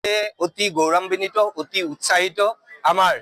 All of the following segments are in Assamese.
অতি গৌৰৱান্বিত অতি উৎসাহিত আমাৰ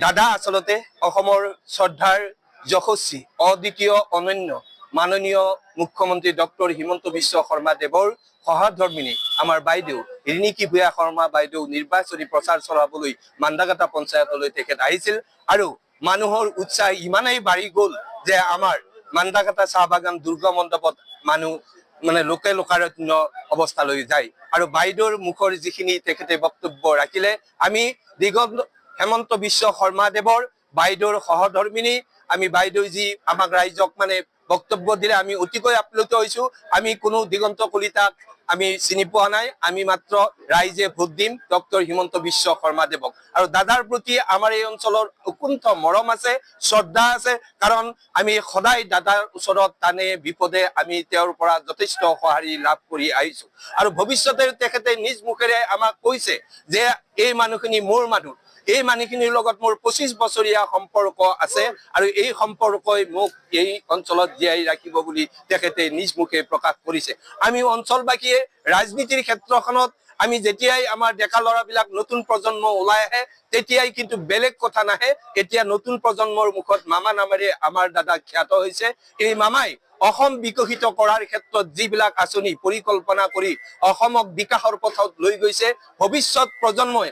দাদা আসলতে অসমৰ শ্ৰদ্ধাৰ যশস্বী অদ্বিতীয় অনন্য মাননীয় মুখ্যমন্ত্ৰী ডক্টৰ হিমন্ত বিশ্ব শৰ্মা দেৱৰ সহধৰ্মিনী আমাৰ বাইদেউ ৰিণিকী ভূঞা শৰ্মা বাইদেউ নিৰ্বাচনী প্ৰচাৰ চলাবলৈ মান্দাকাটা পঞ্চায়তলৈ তেখেত আহিছিল আৰু মানুহৰ উৎসাহ ইমানেই বাঢ়ি গ'ল যে আমাৰ মান্দাকাটা চাহ বাগান দুৰ্গা মণ্ডপত মানুহ মানে লোকে লোকাৰণ্য অৱস্থালৈ যায় আৰু বাইদেউৰ মুখৰ যিখিনি তেখেতে বক্তব্য ৰাখিলে আমি দিগন্ত হেমন্ত বিশ্ব শৰ্মা দেৱৰ বাইদেউৰ সহধৰ্মিনী আমি বাইদেউ যি আমাক ৰাইজক মানে বক্তব্য দিলে আমি অতিকৈ আপ্লুত হৈছো আমি কোনো দিগন্ত কলিতাক আমি চিনি পোৱা নাই আমি মাত্ৰ ৰাইজে ভোট দিম ডক্টৰ হিমন্ত বিশ্ব শৰ্মা দেৱক আৰু দাদাৰ প্ৰতি আমাৰ এই অঞ্চলৰ উকুণ্ঠ মৰম আছে শ্ৰদ্ধা আছে কাৰণ আমি সদায় দাদাৰ ওচৰত টানে বিপদে আমি তেওঁৰ পৰা যথেষ্ট সঁহাৰি লাভ কৰি আহিছো আৰু ভৱিষ্যতে তেখেতে নিজ মুখেৰে আমাক কৈছে যে এই মানুহখিনি মোৰ মানুহ এই মানুহখিনিৰ লগত মোৰ 25 বছৰীয়া সম্পৰ্ক আছে আৰু এই সম্পৰ্কই মোক এই অঞ্চলত জীয়াই ৰাখিব বুলি তেখেতে নিজ মুখে প্ৰকাশ কৰিছে আমি অঞ্চলবাসীয়ে ৰাজনীতিৰ ক্ষেত্ৰখনত আমি যেতিয়াই আমাৰ ডেকা ল'ৰাবিলাক নতুন প্ৰজন্ম ওলাই আহে তেতিয়াই কিন্তু বেলেগ কথা নাহে এতিয়া নতুন প্ৰজন্মৰ মুখত মামা নামেৰে আমাৰ দাদা খ্যাত হৈছে এই মামাই অসম বিকশিত কৰাৰ ক্ষেত্ৰত যিবিলাক আঁচনি পৰিকল্পনা কৰি অসমক বিকাশৰ পথত লৈ গৈছে ভৱিষ্যত প্ৰজন্মই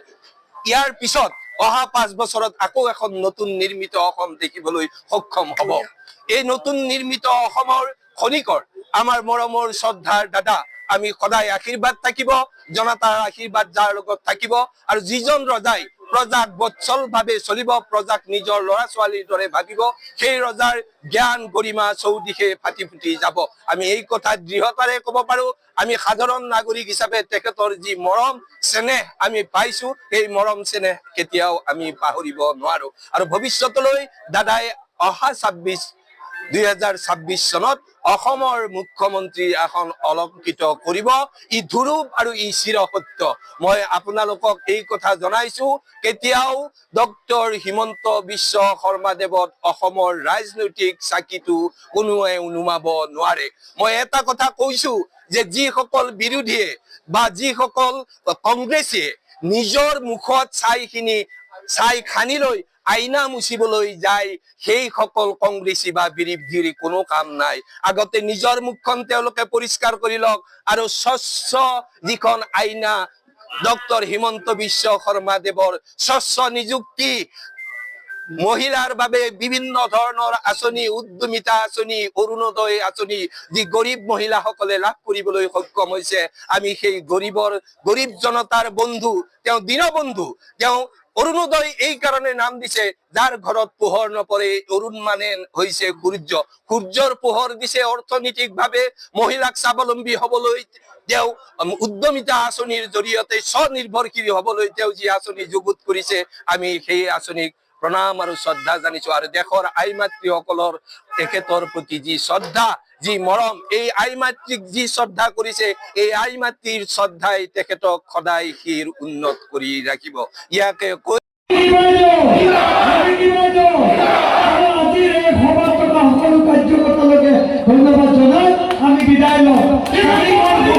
ইয়াৰ পিছত অহা 5 বছৰত আকৌ এখন নতুন নিৰ্মিত অসম দেখিবলৈ সক্ষম হ'ব এই নতুন নিৰ্মিত অসমৰ খনিকৰ আমাৰ মৰমৰ শ্ৰদ্ধাৰ দাদা আমি সদায় আশীৰ্বাদ থাকিব জনতাৰ আশীৰ্বাদ যাৰ লগত থাকিব আৰু যিজন ৰজাই প্ৰজাক বৎসলভাৱে চলিব প্ৰজাক নিজৰ ল'ৰা ছোৱালীৰ দৰে ভাবিব সেই ৰজাৰ জ্ঞান গৰিমা চৌদিশে ফাটি ফুটি যাব আমি এই কথা দৃঢ়তাৰে ক'ব পাৰো আমি সাধাৰণ নাগৰিক হিচাপে তেখেতৰ যি মৰম চেনেহ আমি পাইছো এই মৰম চেনেহ কেতিয়াও আমি পাহৰিব নোৱাৰো আৰু ভৱিষ্যতলৈ দাদাই অহা 2026 চনত অসমৰ মুখ্যমন্ত্ৰী আসন অলংকৃত কৰিব ই ধ্ৰুৱ আৰু ই চিৰসত্য মই আপোনালোকক এই কথা জনাইছো কেতিয়াও ডক্টৰ হিমন্ত বিশ্ব শৰ্মা দেৱত অসমৰ ৰাজনৈতিক চাকিটো কোনোৱে নুমাব নোৱাৰে মই এটা কথা কৈছো যে যিসকল বিৰোধীয়ে বা যিসকল কংগ্ৰেছীয়ে নিজৰ মুখত ছাই খানি লৈ আইনা মুচিবলৈ যায় সেই সকল কংগ্ৰেছী বা বিৰোধীৰ কোনো কাম নাই আগতে নিজৰ মুখখন তেওঁলোকে পৰিষ্কাৰ কৰি লওক আৰু স্বচ্ছ যিখন আইনা ডক্টৰ হিমন্ত বিশ্ব শৰ্মা দেৱৰ স্বচ্ছ নিযুক্তি মহিলাৰ বাবে বিভিন্ন ধৰণৰ আঁচনি উদ্যমিতা আঁচনি অৰুণোদয় আঁচনি যি গৰীব মহিলাসকলে লাভ কৰিবলৈ সক্ষম হৈছে আমি সেই গৰীব জনতাৰ বন্ধু তেওঁ দীনবন্ধু তেওঁ অৰুণোদয় এই কাৰণে নাম দিছে যাৰ ঘৰত পোহৰ নপৰে অৰুণ মানে হৈছে সূৰ্যৰ পোহৰ দিছে অৰ্থনৈতিকভাৱে মহিলাক স্বাৱলম্বী হ'বলৈ তেওঁ উদ্যমিতা আঁচনিৰ জৰিয়তে স্বনিৰ্ভৰশীল হ'বলৈ তেওঁ যি আঁচনি যুগুত কৰিছে আমি সেই আঁচনিক প্ৰণাম আৰু শ্ৰদ্ধা জানিছো আৰু দেশৰ আই মাতৃসকলৰ তেখেতৰ প্ৰতি যি শ্ৰদ্ধা যি মৰম এই আই মাতৃক যি শ্ৰদ্ধা কৰিছে এই আই মাতৃৰ শ্ৰদ্ধাই তেখেতক সদায় শিৰ উন্নত কৰি ৰাখিব ইয়াকে কৈ ধন্যবাদ জনাই আমি বিদায় লওঁ